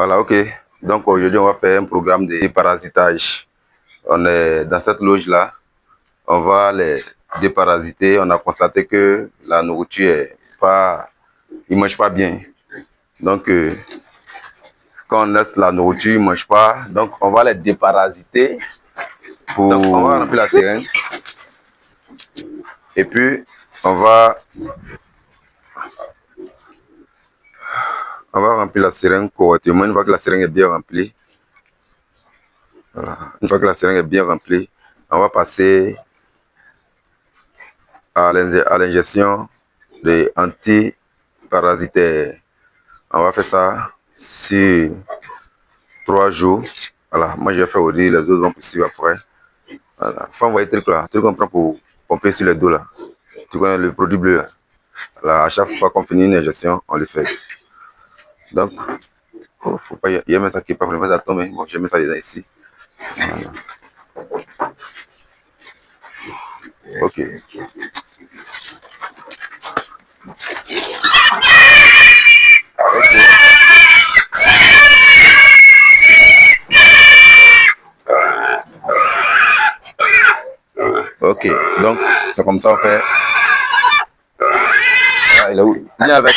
Voilà, ok. Donc aujourd'hui, on va faire un programme de déparasitage. On est dans cette loge-là. On va les déparasiter. On a constaté que la nourriture est pas... Ils ne mangent pas bien. Donc, quand on laisse la nourriture, ils ne mangent pas. Donc, on va les déparasiter. Donc, on va remplir la seringue. Et puis, on va remplir la seringue correctement. Une fois que la seringue est bien remplie, voilà. Une fois que la seringue est bien remplie, on va passer à l'ingestion de antiparasitaires. On va faire ça sur 3 jours. Voilà, moi j'ai fait aujourd'hui, les autres vont suivre après. Voilà. Faut envoyer le truc là, truc qu'on prend pour pomper sur le dos là. Tu connais le produit bleu là. Voilà, à chaque fois qu'on finit une injection, on le fait. Donc, oh, faut pas y a ça qui est pas vraiment ça tombe. Bon, je mets ça déjà ici. Voilà. Ok. Ok, donc c'est comme ça on fait. Ah, il est où? Viens avec.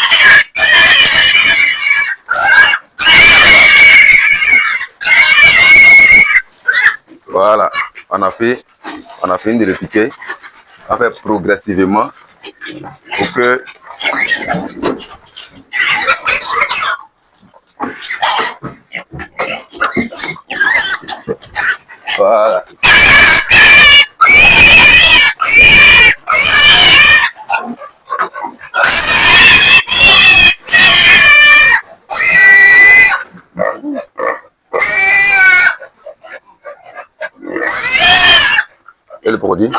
Voilà, on a fini de le piquer. On fait progressivement pour que voilà. Et le produit.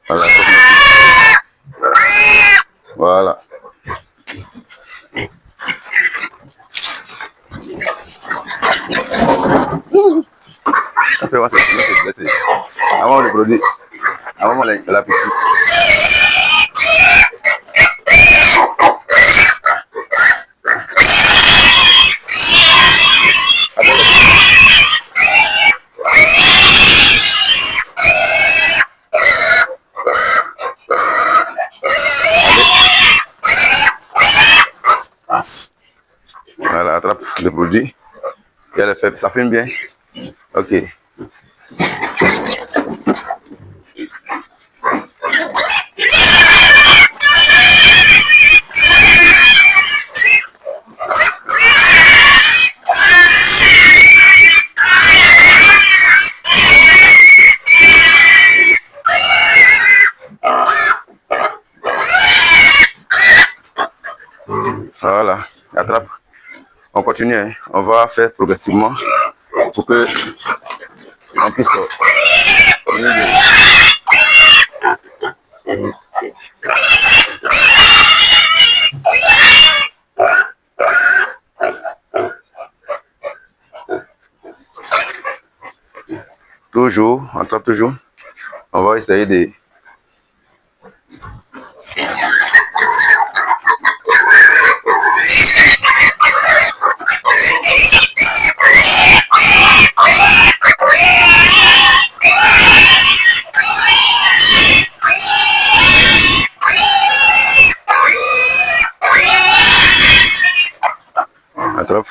Voilà. Voilà. Avant le produit, avant la petite. Voilà, attrape le produit. Et elle fait, ça filme bien. Ok. Voilà, attrape. On continue, hein. On va faire progressivement pour que on puisse toujours, on attrape toujours. On va essayer de attrape.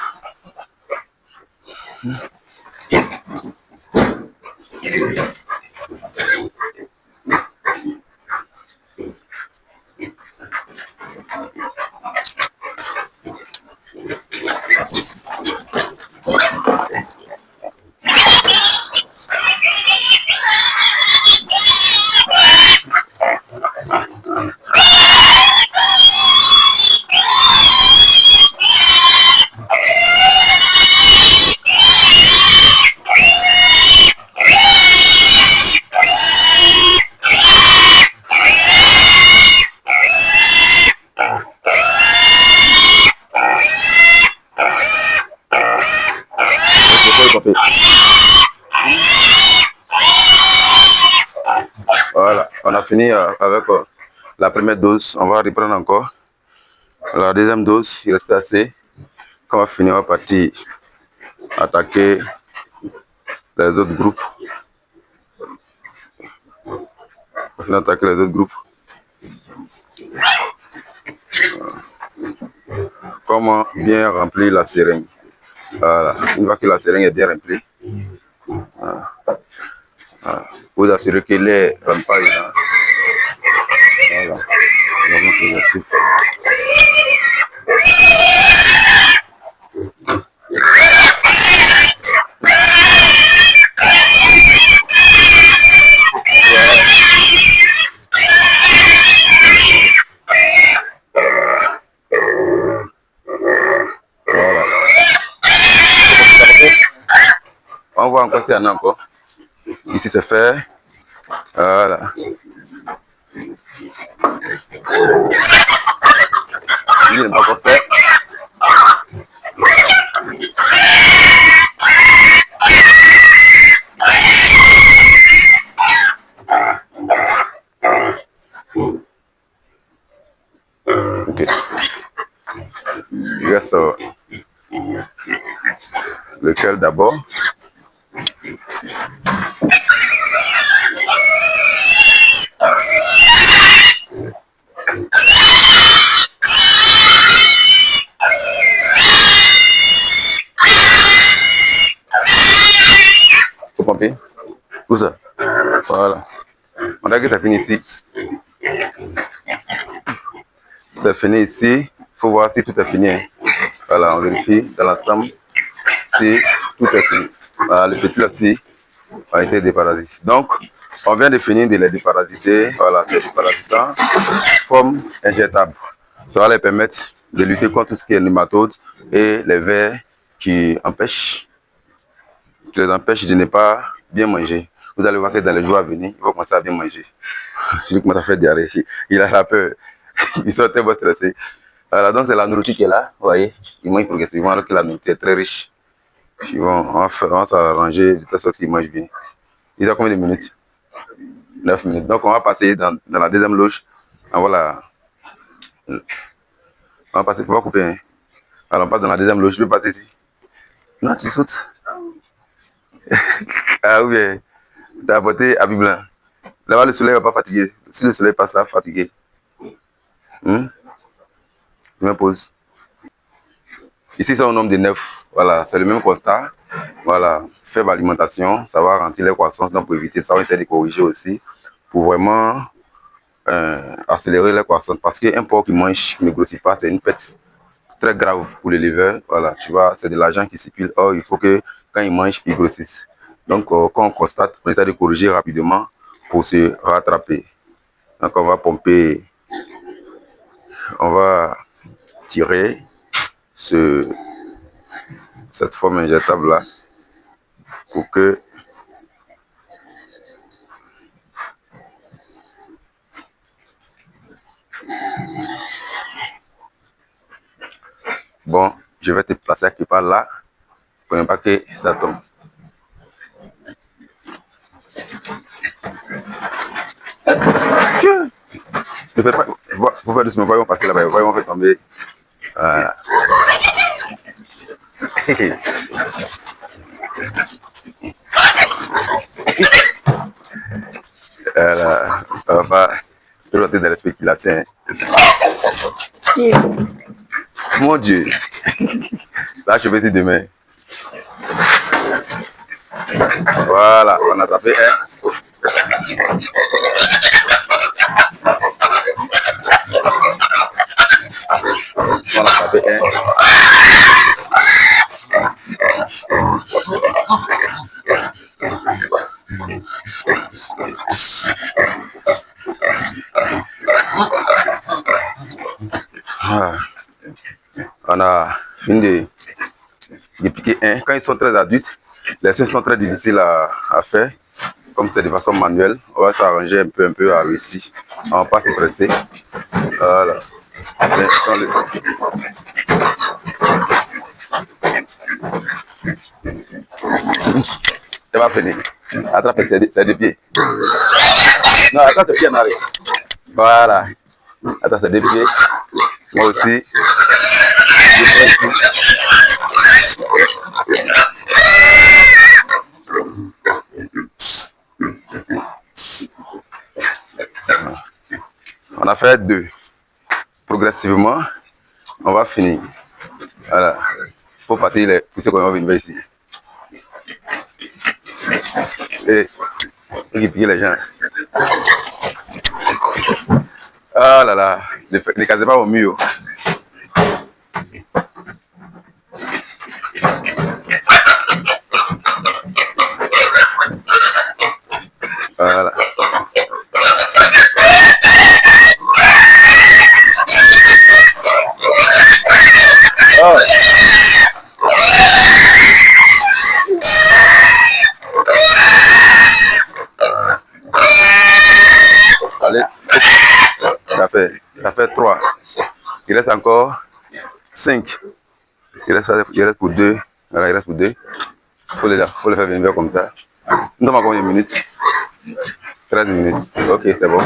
Voilà, on a fini avec la première dose. On va reprendre encore la deuxième dose. Il reste assez. Quand on va finir, on va partir attaquer les autres groupes. Afin d'attaquer les autres groupes. Comment bien remplir la seringue. Voilà. Une fois que la seringue est bien remplie, voilà. Voilà. Vous assurez que l'air ne rentre pas dedans. Voilà. On voit encore s'il y en a encore. Ici c'est fait. Voilà. Il n'est pas encore fait. Ok. Il reste lequel d'abord? Faut pomper. Où ça? Voilà. On a que ça finit ici. C'est fini ici. Il faut voir si tout est fini. Voilà, on vérifie dans l'ensemble si tout est fini. Voilà, le petit là-ci a été déparasité. Donc, on vient de finir de les déparasiter. Voilà, ces déparasitants forme injectable. Ça va les permettre de lutter contre tout ce qui est nématodes et les vers qui les empêchent de ne pas bien manger. Vous allez voir que dans les jours à venir, il va commencer à bien manger. Je commence à faire diarrhée. Il a la peur. Ils sont tellement stressés. Voilà, donc c'est la nourriture qui est là. Vous voyez, ils mangent progressivement alors que la nourriture est très riche. On va s'arranger de telle sorte qu'ils mangent bien. Il y a combien de minutes? 9 minutes. Donc on va passer dans la deuxième loge. Voilà. On va passer, faut pas couper. Hein. Alors on passe dans la deuxième loge. Je vais passer ici. Non, tu sautes. Ah oui, tu as apporté habit blanc. Là-bas, le soleil ne va pas fatiguer. Si le soleil passe là, fatigué. Je me pose. Ici, c'est un nombre de 9. Voilà, c'est le même constat. Voilà, faible alimentation, ça va ralentir les croissances. Donc, pour éviter ça, on essaie de corriger aussi. Pour vraiment accélérer les croissances. Parce qu'un porc qui mange, qui ne grossit pas, c'est une perte très grave pour l'éleveur. Voilà, tu vois, c'est de l'argent qui circule. Or, il faut que quand il mange, il grossisse. Donc, quand on constate, on essaie de corriger rapidement pour se rattraper. Donc, on va pomper, on va tirer cette forme injectable là pour que bon, je vais te placer quelque part là pour ne pas que ça tombe. Ne fais pas, faut faire doucement, voyons passer là-bas, voyons faire tomber. Voilà. Voilà. On va pas trop rentrer dans les spéculations. Mon Dieu. Là, je vais dire demain. Voilà, on a tapé un. On a tapé un. Ah. On a fini de piquer un. Quand ils sont très adultes, les soins sont très difficiles à faire. Comme c'est de façon manuelle, on va s'arranger un peu à réussir. On va pas se presser. Voilà. C'est pas fini. Attrape ses deux pieds. Non, attrape tes pieds en arrière. Voilà. Attends, c'est deux pieds. Moi aussi. faire 2. Progressivement, on va finir. Voilà. Il faut passer les poussées qu'on va venir ici. Et piquer les gens. Ah là là, ne cassez pas au mur. Voilà. Oh. Allez, ça fait 3. Il reste encore 5. Il reste pour 2. Voilà, il reste pour 2. Faut les faire venir comme ça. Nous avons encore une minute. 13 minutes. Ok, c'est bon.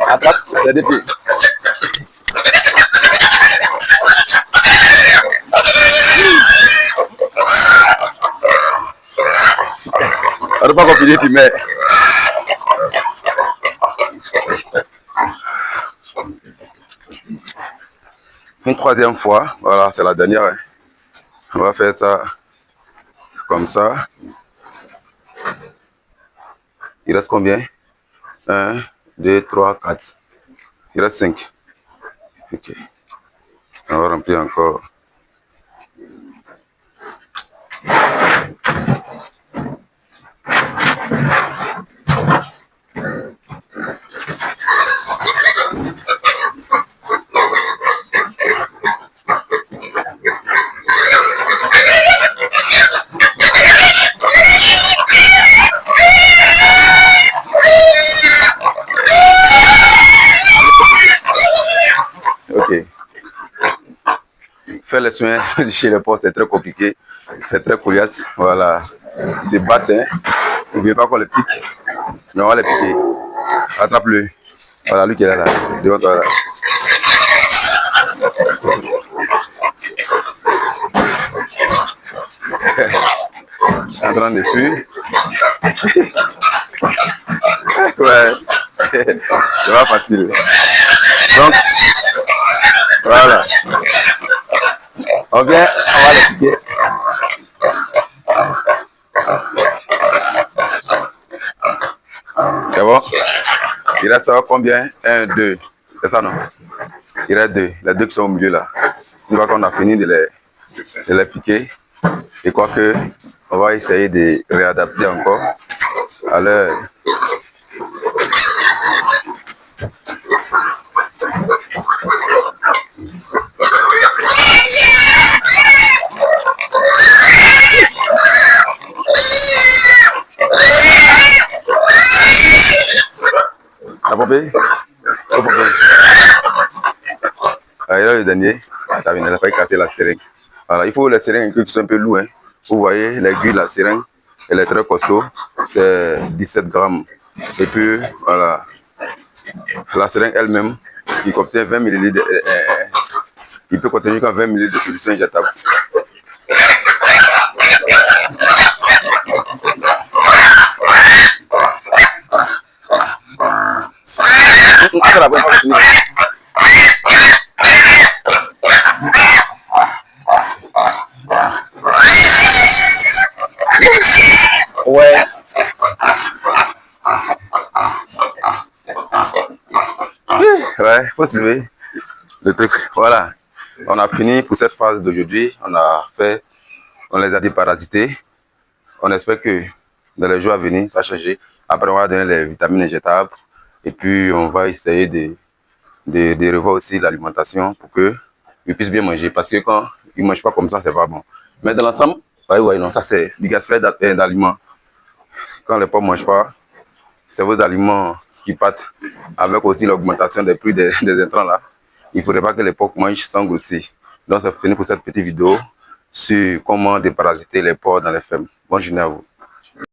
Attrape les défis. On ne peut pas continuer, tu mets. Une troisième fois, voilà, c'est la dernière. Hein. On va faire ça comme ça. Il reste combien? 1, 2, 3, 4. Il reste 5. Ok. On va remplir encore. Ok. Faire les soins chez les porcs, c'est très compliqué. C'est très coriace. Voilà. Ils se battent. Hein. N'oubliez pas qu'on les pique. Mais on va les piquer. Attrape-le. Voilà, lui qui est là. Devant toi là. En train de fuir. Ouais. C'est pas facile. Donc, voilà. On vient, on va les piquer. C'est bon? Il reste combien? 1, 2. C'est ça, non? Il reste 2. Les 2 qui sont au milieu là. Une fois qu'on a fini de les piquer, et quoi que, on va essayer de réadapter encore à leur. T'as pompé? Faut pomper. Ah, et là, le dernier, elle a failli casser la seringue. Voilà, il faut les seringues qui sont un peu lourdes. Hein. Vous voyez, l'aiguille de la seringue, elle est très costaud. C'est 17 grammes. Et puis, voilà, la seringue elle-même, qui contient 20 ml, il peut contenir 20 ml de solution injectable. Ouais. Ouais, faut suivre le truc. Voilà. On a fini pour cette phase d'aujourd'hui. On les a déparasités. On espère que dans les jours à venir, ça va changer. Après, on va donner les vitamines injectables. Et puis, on va essayer de revoir aussi l'alimentation pour qu'ils puissent bien manger. Parce que quand ils ne mangent pas comme ça, c'est pas bon. Mais dans l'ensemble, ouais, non, ça c'est du gaspillage d'aliments. Quand les pauvres ne mangent pas, c'est vos aliments qui partent avec aussi l'augmentation des prix des intrants là. Il ne faudrait pas que les porcs mangent sans grossir. Donc, c'est fini pour cette petite vidéo sur comment déparasiter les porcs dans les fermes. Bonne journée à vous.